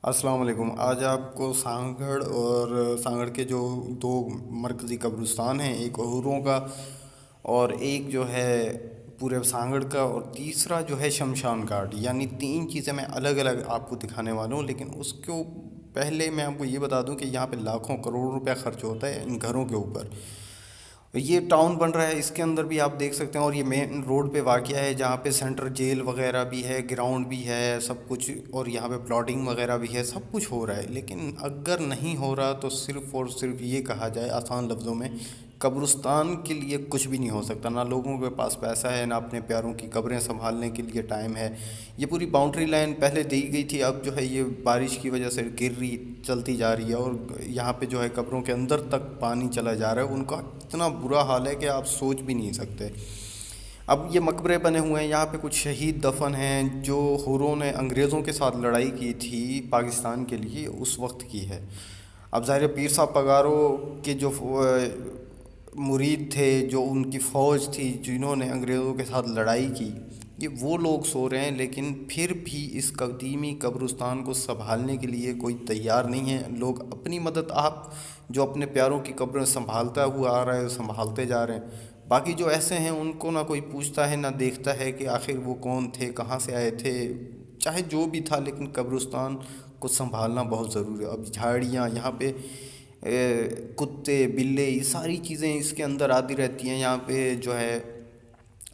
السلام علیکم۔ آج آپ کو سانگڑ اور سانگڑ کے جو دو مرکزی قبرستان ہیں، ایک اہوروں کا اور ایک جو ہے پورے سانگڑ کا، اور تیسرا جو ہے شمشان گھاٹ، یعنی تین چیزیں میں الگ الگ آپ کو دکھانے والا ہوں۔ لیکن اس کو پہلے میں آپ کو یہ بتا دوں کہ یہاں پہ لاکھوں کروڑ روپے خرچ ہوتا ہے ان گھروں کے اوپر۔ یہ ٹاؤن بن رہا ہے، اس کے اندر بھی آپ دیکھ سکتے ہیں، اور یہ مین روڈ پہ واقع ہے جہاں پہ سینٹر جیل وغیرہ بھی ہے، گراؤنڈ بھی ہے، سب کچھ، اور یہاں پہ پلاٹنگ وغیرہ بھی ہے، سب کچھ ہو رہا ہے۔ لیکن اگر نہیں ہو رہا تو صرف اور صرف یہ کہا جائے آسان لفظوں میں، قبرستان کے لیے کچھ بھی نہیں ہو سکتا۔ نہ لوگوں کے پاس پیسہ ہے، نہ اپنے پیاروں کی قبریں سنبھالنے کے لیے ٹائم ہے۔ یہ پوری باؤنڈری لائن پہلے دی گئی تھی، اب جو ہے یہ بارش کی وجہ سے گر رہی چلتی جا رہی ہے، اور یہاں پہ جو ہے قبروں کے اندر تک پانی چلا جا رہا ہے۔ ان کا اتنا برا حال ہے کہ آپ سوچ بھی نہیں سکتے۔ اب یہ مقبرے بنے ہوئے ہیں، یہاں پہ کچھ شہید دفن ہیں جو ہوروں نے انگریزوں کے ساتھ لڑائی کی تھی پاکستان کے لیے، اس وقت کی ہے۔ اب ظاہر پیر صاحب پگاروں کے جو مرید تھے، جو ان کی فوج تھی جنہوں نے انگریزوں کے ساتھ لڑائی کی، یہ وہ لوگ سو رہے ہیں، لیکن پھر بھی اس قدیمی قبرستان کو سنبھالنے کے لیے کوئی تیار نہیں ہے۔ لوگ اپنی مدد، آپ جو اپنے پیاروں کی قبریں سنبھالتا ہوا آ رہا ہے سنبھالتے جا رہے ہیں، باقی جو ایسے ہیں ان کو نہ کوئی پوچھتا ہے نہ دیکھتا ہے کہ آخر وہ کون تھے، کہاں سے آئے تھے، چاہے جو بھی تھا، لیکن قبرستان کو سنبھالنا بہت ضروری ہے۔ اب جھاڑیاں یہاں پہ، کتے بلے، یہ ساری چیزیں اس کے اندر آتی رہتی ہیں، یہاں پہ جو ہے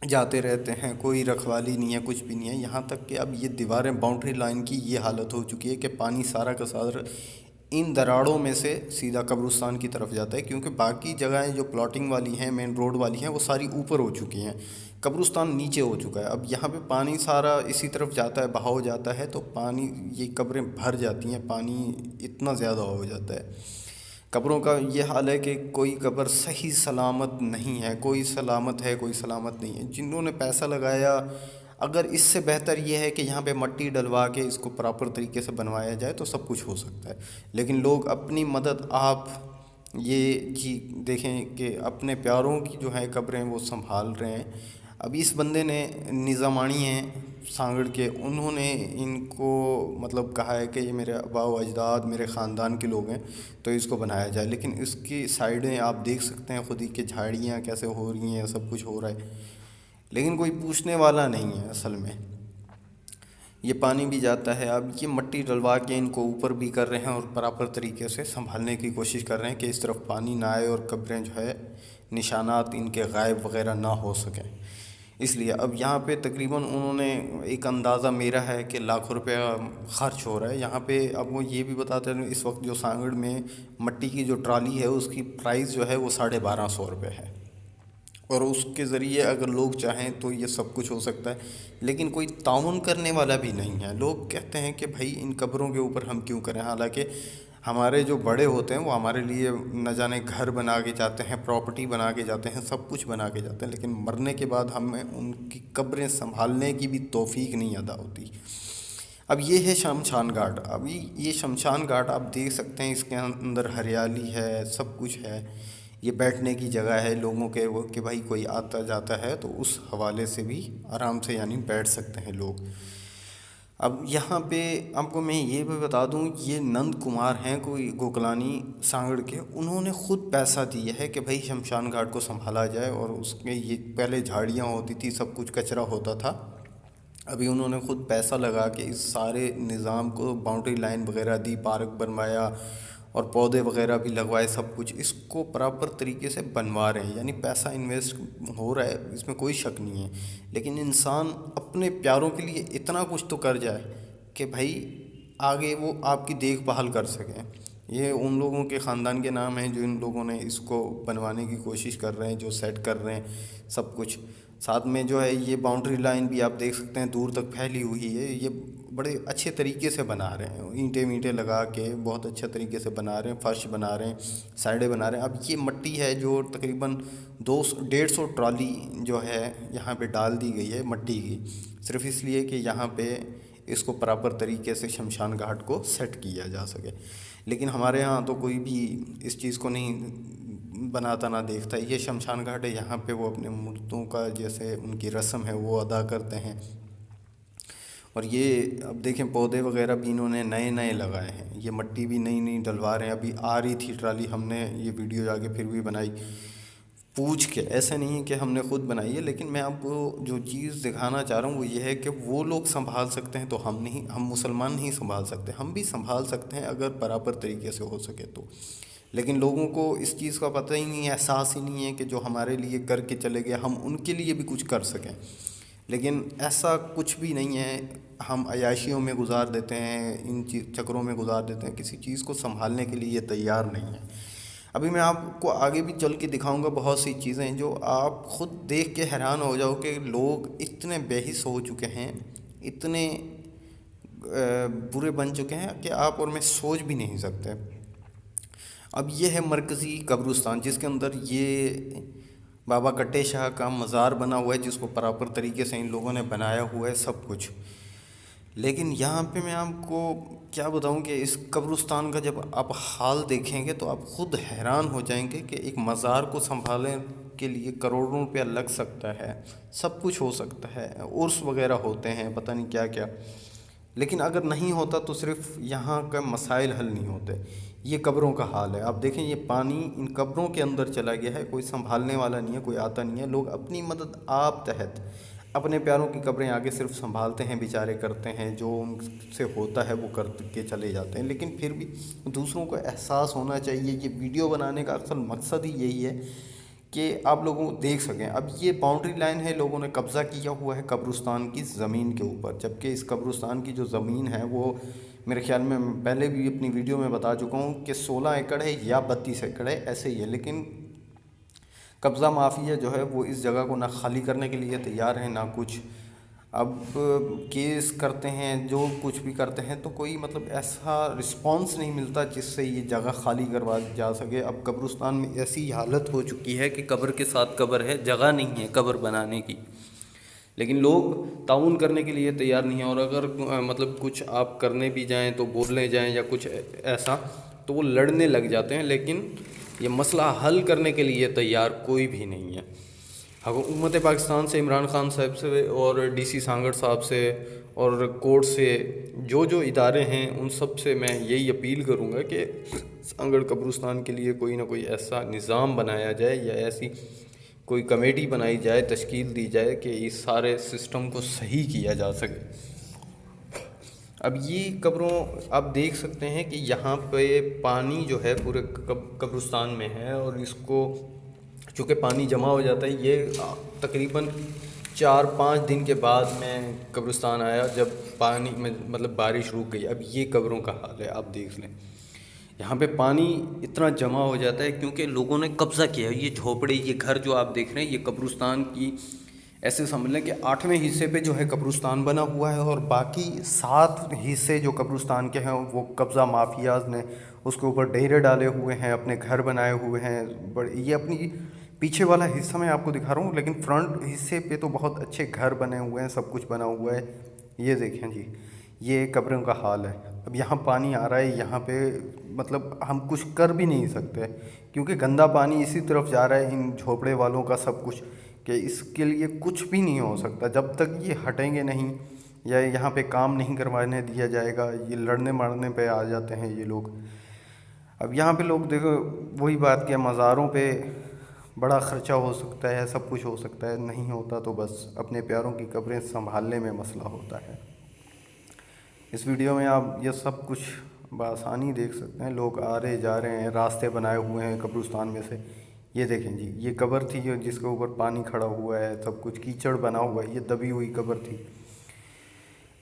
جاتے رہتے ہیں، کوئی رکھوالی نہیں ہے، کچھ بھی نہیں ہے۔ یہاں تک کہ اب یہ دیواریں باؤنڈری لائن کی یہ حالت ہو چکی ہے کہ پانی سارا کا سارا ان دراڑوں میں سے سیدھا قبرستان کی طرف جاتا ہے، کیونکہ باقی جگہیں جو پلاٹنگ والی ہیں، مین روڈ والی ہیں، وہ ساری اوپر ہو چکی ہیں، قبرستان نیچے ہو چکا ہے۔ اب یہاں پہ پانی سارا اسی طرف جاتا ہے، بہاؤ جاتا ہے، تو پانی، یہ قبریں بھر جاتی ہیں، پانی اتنا زیادہ ہو جاتا ہے۔ قبروں کا یہ حال ہے کہ کوئی قبر صحیح سلامت نہیں ہے، کوئی سلامت ہے، کوئی سلامت نہیں ہے۔ جنہوں نے پیسہ لگایا، اگر اس سے بہتر یہ ہے کہ یہاں پہ مٹی ڈلوا کے اس کو پراپر طریقے سے بنوایا جائے تو سب کچھ ہو سکتا ہے۔ لیکن لوگ اپنی مدد، آپ یہ جی دیکھیں کہ اپنے پیاروں کی جو ہے قبریں وہ سنبھال رہے ہیں۔ اب اس بندے نے، نظامانی ہیں سانگڑ کے، انہوں نے ان کو مطلب کہا ہے کہ یہ میرے آباء و اجداد، میرے خاندان کے لوگ ہیں، تو اس کو بنایا جائے۔ لیکن اس کی سائڈیں آپ دیکھ سکتے ہیں خود ہی کہ جھاڑیاں کیسے ہو رہی ہیں، سب کچھ ہو رہا ہے، لیکن کوئی پوچھنے والا نہیں ہے اصل میں۔ یہ پانی بھی جاتا ہے، اب یہ مٹی ڈلوا کے ان کو اوپر بھی کر رہے ہیں اور پراپر طریقے سے سنبھالنے کی کوشش کر رہے ہیں کہ اس طرف پانی نہ آئے اور قبریں جو ہے نشانات ان کے غائب وغیرہ نہ ہو سکیں۔ اس لیے اب یہاں پہ تقریباً انہوں نے، ایک اندازہ میرا ہے کہ لاکھوں روپیہ خرچ ہو رہا ہے یہاں پہ۔ اب وہ یہ بھی بتاتے ہیں اس وقت جو سانگڑ میں مٹی کی جو ٹرالی ہے اس کی پرائس جو ہے وہ 1250 روپے ہے، اور اس کے ذریعے اگر لوگ چاہیں تو یہ سب کچھ ہو سکتا ہے، لیکن کوئی تعاون کرنے والا بھی نہیں ہے۔ لوگ کہتے ہیں کہ بھائی ان قبروں کے اوپر ہم کیوں کریں، حالانکہ ہمارے جو بڑے ہوتے ہیں وہ ہمارے لیے نہ جانے گھر بنا کے جاتے ہیں، پراپرٹی بنا کے جاتے ہیں، سب کچھ بنا کے جاتے ہیں، لیکن مرنے کے بعد ہمیں ان کی قبریں سنبھالنے کی بھی توفیق نہیں ادا ہوتی۔ اب یہ ہے شمشان گھاٹ۔ ابھی یہ شمشان گھاٹ آپ دیکھ سکتے ہیں، اس کے اندر ہریالی ہے، سب کچھ ہے، یہ بیٹھنے کی جگہ ہے لوگوں کے، وہ کہ بھائی کوئی آتا جاتا ہے تو اس حوالے سے بھی آرام سے یعنی بیٹھ سکتے ہیں لوگ۔ اب یہاں پہ آپ کو میں یہ بھی بتا دوں، یہ نند کمار ہیں کوئی گوکلانی سانگڑ کے، انہوں نے خود پیسہ دیا ہے کہ بھائی شمشان گھاٹ کو سنبھالا جائے، اور اس میں یہ پہلے جھاڑیاں ہوتی تھی، سب کچھ کچرا ہوتا تھا، ابھی انہوں نے خود پیسہ لگا کے اس سارے نظام کو باؤنڈری لائن وغیرہ دی، پارک بنوایا، اور پودے وغیرہ بھی لگوائے، سب کچھ اس کو پراپر طریقے سے بنوا رہے ہیں، یعنی پیسہ انویسٹ ہو رہا ہے، اس میں کوئی شک نہیں ہے۔ لیکن انسان اپنے پیاروں کے لیے اتنا کچھ تو کر جائے کہ بھائی آگے وہ آپ کی دیکھ بھال کر سکیں۔ یہ ان لوگوں کے خاندان کے نام ہیں جو ان لوگوں نے اس کو بنوانے کی کوشش کر رہے ہیں، جو سیٹ کر رہے ہیں سب کچھ۔ ساتھ میں جو ہے یہ باؤنڈری لائن بھی آپ دیکھ سکتے ہیں دور تک پھیلی ہوئی ہے، یہ بڑے اچھے طریقے سے بنا رہے ہیں، اینٹیں وینٹیں لگا کے بہت اچھے طریقے سے بنا رہے ہیں، فرش بنا رہے ہیں، سائڈیں بنا رہے ہیں۔ اب یہ مٹی ہے جو تقریباً 150 ٹرالی جو ہے یہاں پہ ڈال دی گئی ہے مٹی کی، صرف اس لیے کہ یہاں پہ اس کو پراپر طریقے سے شمشان گھاٹ کو سیٹ کیا جا سکے۔ لیکن ہمارے ہاں تو کوئی بھی اس چیز کو نہیں بناتا نہ دیکھتا۔ یہ شمشان گھاٹ ہے، یہاں پہ وہ اپنے مردوں کا جیسے ان کی رسم ہے وہ ادا کرتے ہیں، اور یہ اب دیکھیں پودے وغیرہ بھی انہوں نے نئے نئے لگائے ہیں، یہ مٹی بھی نئی نئی ڈلوا رہے ہیں، ابھی آ رہی تھی ٹرالی، ہم نے یہ ویڈیو جا کے پھر بھی بنائی پوچھ کے، ایسا نہیں ہے کہ ہم نے خود بنائی ہے، لیکن میں آپ کو جو چیز دکھانا چاہ رہا ہوں وہ یہ ہے کہ وہ لوگ سنبھال سکتے ہیں تو ہم نہیں، ہم مسلمان نہیں سنبھال سکتے، ہم بھی سنبھال سکتے ہیں اگر برابر طریقے سے ہو سکے تو، لیکن لوگوں کو اس چیز کا پتہ ہی نہیں ہے، احساس ہی نہیں ہے کہ جو ہمارے لیے کر کے چلے گئے ہم ان کے لیے بھی کچھ کر سکیں، لیکن ایسا کچھ بھی نہیں ہے، ہم عیاشیوں میں گزار دیتے ہیں، ان چکروں میں گزار دیتے ہیں، کسی چیز کو سنبھالنے کے لیے یہ تیار نہیں ہے۔ ابھی میں آپ کو آگے بھی چل کے دکھاؤں گا بہت سی چیزیں جو آپ خود دیکھ کے حیران ہو جاؤ کہ لوگ اتنے بے حس ہو چکے ہیں، اتنے برے بن چکے ہیں کہ آپ اور میں سوچ بھی نہیں سکتے۔ اب یہ ہے مرکزی قبرستان، جس کے اندر یہ بابا کٹے شاہ کا مزار بنا ہوا ہے، جس کو پراپر طریقے سے ان لوگوں نے بنایا ہوا ہے سب کچھ، لیکن یہاں پہ میں آپ کو کیا بتاؤں کہ اس قبرستان کا جب آپ حال دیکھیں گے تو آپ خود حیران ہو جائیں گے کہ ایک مزار کو سنبھالنے کے لیے کروڑوں روپیہ لگ سکتا ہے، سب کچھ ہو سکتا ہے، عرس وغیرہ ہوتے ہیں، پتہ نہیں کیا کیا، لیکن اگر نہیں ہوتا تو صرف یہاں کا مسائل حل نہیں ہوتے۔ یہ قبروں کا حال ہے، آپ دیکھیں یہ پانی ان قبروں کے اندر چلا گیا ہے، کوئی سنبھالنے والا نہیں ہے، کوئی آتا نہیں ہے، لوگ اپنی مدد آپ تحت اپنے پیاروں کی قبریں آگے صرف سنبھالتے ہیں، بیچارے کرتے ہیں جو ان سے ہوتا ہے وہ کر کے چلے جاتے ہیں، لیکن پھر بھی دوسروں کو احساس ہونا چاہیے۔ یہ ویڈیو بنانے کا اصل مقصد ہی یہی ہے کہ آپ لوگوں کو دیکھ سکیں۔ اب یہ باؤنڈری لائن ہے، لوگوں نے قبضہ کیا ہوا ہے قبرستان کی زمین کے اوپر، جبکہ اس قبرستان کی جو زمین ہے وہ میرے خیال میں پہلے بھی اپنی ویڈیو میں بتا چکا ہوں کہ 16 ایکڑ ہے یا 32 ایکڑ ہے، ایسے ہی ہے، لیکن قبضہ مافیا جو ہے وہ اس جگہ کو نہ خالی کرنے کے لیے تیار ہیں نہ کچھ۔ اب کیس کرتے ہیں، جو کچھ بھی کرتے ہیں تو کوئی مطلب ایسا رسپانس نہیں ملتا جس سے یہ جگہ خالی کروا جا سکے۔ اب قبرستان میں ایسی حالت ہو چکی ہے کہ قبر کے ساتھ قبر ہے، جگہ نہیں ہے قبر بنانے کی، لیکن لوگ تعاون کرنے کے لیے تیار نہیں ہیں، اور اگر مطلب کچھ آپ کرنے بھی جائیں تو بولنے جائیں یا کچھ ایسا تو وہ لڑنے لگ جاتے ہیں، لیکن یہ مسئلہ حل کرنے کے لیے تیار کوئی بھی نہیں ہے۔ حکومت پاکستان سے، عمران خان صاحب سے اور ڈی سی سانگڑ صاحب سے اور کورٹ سے، جو ادارے ہیں ان سب سے میں یہی اپیل کروں گا کہ سانگڑ قبرستان کے لیے کوئی نہ کوئی ایسا نظام بنایا جائے یا ایسی کوئی کمیٹی بنائی جائے، تشکیل دی جائے کہ اس سارے سسٹم کو صحیح کیا جا سکے۔ اب یہ قبروں آپ دیکھ سکتے ہیں کہ یہاں پہ پانی جو ہے پورے قبرستان میں ہے، اور اس کو چونکہ پانی جمع ہو جاتا ہے، یہ تقریباً 4-5 دن کے بعد میں قبرستان آیا جب پانی میں مطلب بارش رک گئی۔ اب یہ قبروں کا حال ہے، آپ دیکھ لیں یہاں پہ پانی اتنا جمع ہو جاتا ہے کیونکہ لوگوں نے قبضہ کیا ہے۔ یہ جھوپڑی، یہ گھر جو آپ دیکھ رہے ہیں، یہ قبرستان کی ایسے سمجھ لیں کہ 8ویں حصے پہ جو ہے قبرستان بنا ہوا ہے، اور باقی 7 حصے جو قبرستان کے ہیں وہ قبضہ مافیاز نے اس کے اوپر ڈیرے ڈالے ہوئے ہیں، اپنے گھر بنائے ہوئے ہیں۔ یہ اپنی پیچھے والا حصہ میں آپ کو دکھا رہا ہوں، لیکن فرنٹ حصے پہ تو بہت اچھے گھر بنے ہوئے ہیں، سب کچھ بنا ہوا ہے۔ یہ دیکھیں جی، یہ قبروں کا حال ہے۔ اب یہاں پانی آ رہا ہے، یہاں پہ مطلب ہم کچھ کر بھی نہیں سکتے کیونکہ گندا پانی اسی طرف جا رہا ہے، ان جھوپڑے والوں کا سب کچھ، کہ اس کے لیے کچھ بھی نہیں ہو سکتا جب تک یہ ہٹیں گے نہیں یا یہاں پہ کام نہیں کروانے دیا جائے گا۔ یہ لڑنے مارنے پہ آ جاتے ہیں یہ لوگ۔ اب یہاں پہ لوگ دیکھو وہی بات کہ مزاروں پہ بڑا خرچہ ہو سکتا ہے، سب کچھ ہو سکتا ہے، نہیں ہوتا تو بس اپنے پیاروں کی قبریں سنبھالنے میں مسئلہ ہوتا ہے۔ اس ویڈیو میں آپ یہ سب کچھ بآسانی دیکھ سکتے ہیں، لوگ آ رہے جا رہے ہیں، راستے بنائے ہوئے ہیں قبرستان میں سے۔ یہ دیکھیں جی، یہ قبر تھی جس کے اوپر پانی کھڑا ہوا ہے، سب کچھ کیچڑ بنا ہوا ہے، یہ دبی ہوئی قبر تھی۔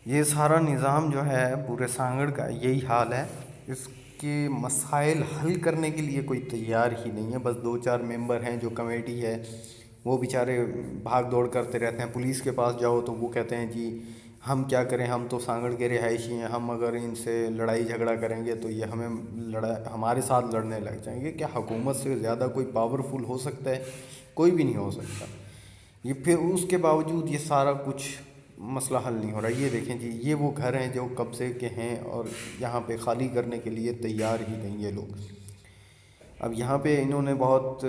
یہ سارا نظام جو ہے پورے سانگڑ کا یہی حال ہے، اس کے مسائل حل کرنے کے لیے کوئی تیار ہی نہیں ہے۔ بس 2-4 ممبر ہیں جو کمیٹی ہے، وہ بیچارے بھاگ دوڑ کرتے رہتے ہیں۔ پولیس کے پاس جاؤ تو وہ کہتے ہیں جی ہم کیا کریں، ہم تو سانگڑ کے رہائشی ہیں، ہم اگر ان سے لڑائی جھگڑا کریں گے تو یہ ہمارے ساتھ لڑنے لگ جائیں گے۔ کیا حکومت سے زیادہ کوئی پاورفل ہو سکتا ہے؟ کوئی بھی نہیں ہو سکتا۔ یہ پھر اس کے باوجود یہ سارا کچھ مسئلہ حل نہیں ہو رہا۔ یہ دیکھیں جی، یہ وہ گھر ہیں جو قبضے کے ہیں اور یہاں پہ خالی کرنے کے لیے تیار ہی نہیں یہ لوگ۔ اب یہاں پہ انہوں نے بہت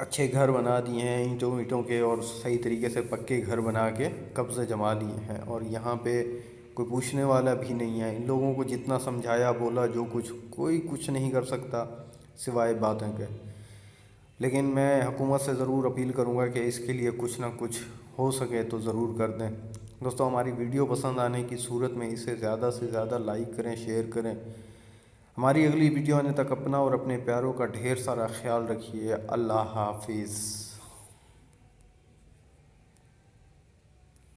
اچھے گھر بنا دیے ہیں اینٹوں کے، اور صحیح طریقے سے پکے گھر بنا کے قبضے جما لیے ہیں، اور یہاں پہ کوئی پوچھنے والا بھی نہیں ہے۔ ان لوگوں کو جتنا سمجھایا بولا جو کچھ، کوئی کچھ نہیں کر سکتا سوائے باتوں کے۔ لیکن میں حکومت سے ضرور اپیل کروں گا کہ اس کے لیے کچھ نہ کچھ ہو سکے تو ضرور کر دیں۔ دوستوں، ہماری ویڈیو پسند آنے کی صورت میں اسے زیادہ سے زیادہ لائک کریں، شیئر کریں۔ ہماری اگلی ویڈیو آنے تک اپنا اور اپنے پیاروں کا ڈھیر سارا خیال رکھیے۔ اللہ حافظ۔